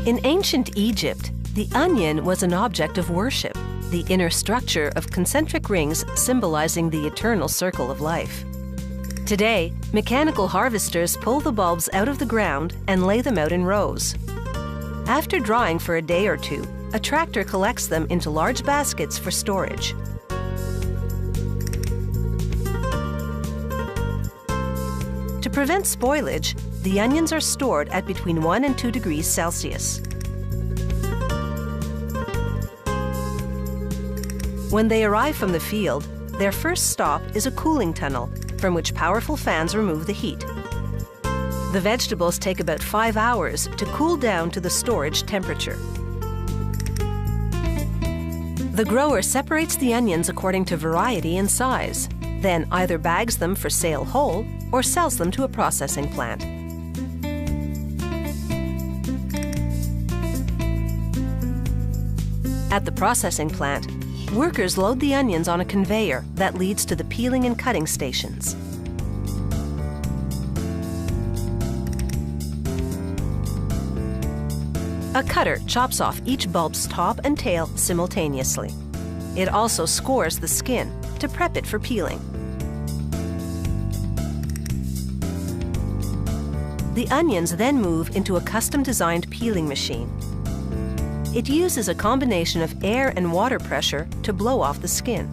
In ancient Egypt, the onion was an object of worship, the inner structure of concentric rings symbolizing the eternal circle of life. Today, mechanical harvesters pull the bulbs out of the ground and lay them out in rows. After drying for a day or two, a tractor collects them into large baskets for storage. To prevent spoilage, the onions are stored at between 1 and 2 degrees Celsius. When they arrive from the field, their first stop is a cooling tunnel from which powerful fans remove the heat. The vegetables take about 5 hours to cool down to the storage temperature. The grower separates the onions according to variety and size, then either bags them for sale whole or sells them to a processing plant. At the processing plant, workers load the onions on a conveyor that leads to the peeling and cutting stations. A cutter chops off each bulb's top and tail simultaneously. It also scores the skin to prep it for peeling. The onions then move into a custom-designed peeling machine. It uses a combination of air and water pressure to blow off the skin.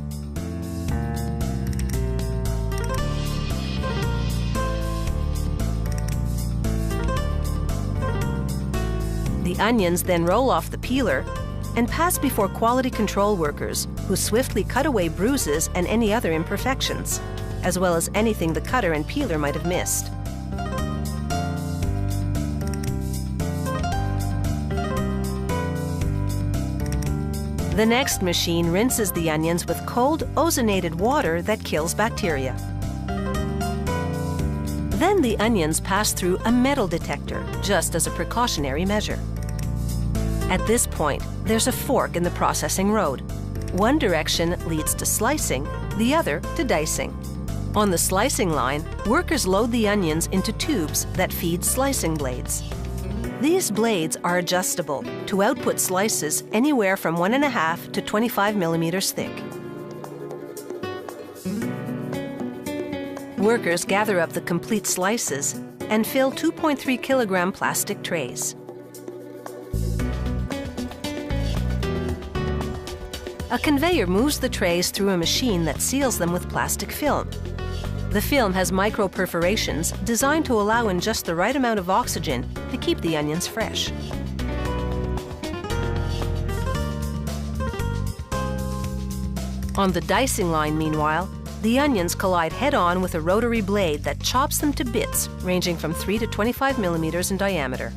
The onions then roll off the peeler and pass before quality control workers who swiftly cut away bruises and any other imperfections, as well as anything the cutter and peeler might have missed. The next machine rinses the onions with cold, ozonated water that kills bacteria. Then the onions pass through a metal detector, just as a precautionary measure. At this point, there's a fork in the processing road. One direction leads to slicing, the other to dicing. On the slicing line, workers load the onions into tubes that feed slicing blades. These blades are adjustable to output slices anywhere from 1.5 to 25 millimeters thick. Workers gather up the complete slices and fill 2.3 kilogram plastic trays. A conveyor moves the trays through a machine that seals them with plastic film. The film has micro-perforations designed to allow in just the right amount of oxygen to keep the onions fresh. On the dicing line, meanwhile, the onions collide head-on with a rotary blade that chops them to bits ranging from 3 to 25 millimeters in diameter.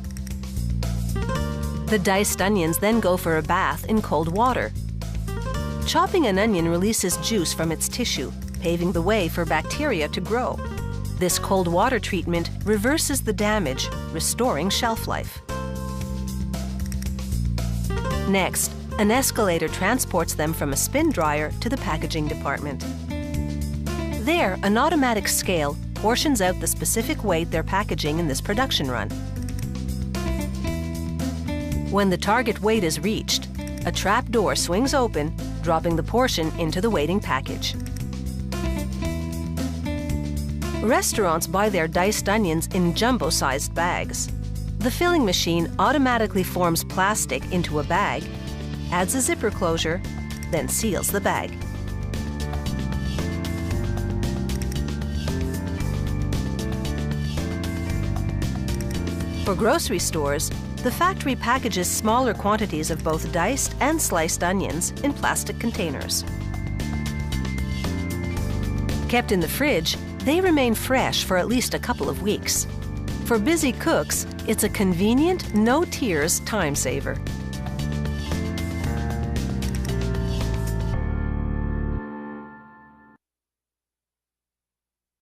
The diced onions then go for a bath in cold water. Chopping an onion releases juice from its tissue, paving the way for bacteria to grow. This cold water treatment reverses the damage, restoring shelf life. Next, an escalator transports them from a spin dryer to the packaging department. There, an automatic scale portions out the specific weight they're packaging in this production run. When the target weight is reached, a trap door swings open, dropping the portion into the waiting package. Restaurants buy their diced onions in jumbo-sized bags. The filling machine automatically forms plastic into a bag, adds a zipper closure, then seals the bag. For grocery stores, the factory packages smaller quantities of both diced and sliced onions in plastic containers. Kept in the fridge, they remain fresh for at least a couple of weeks. For busy cooks, it's a convenient, no-tears time saver.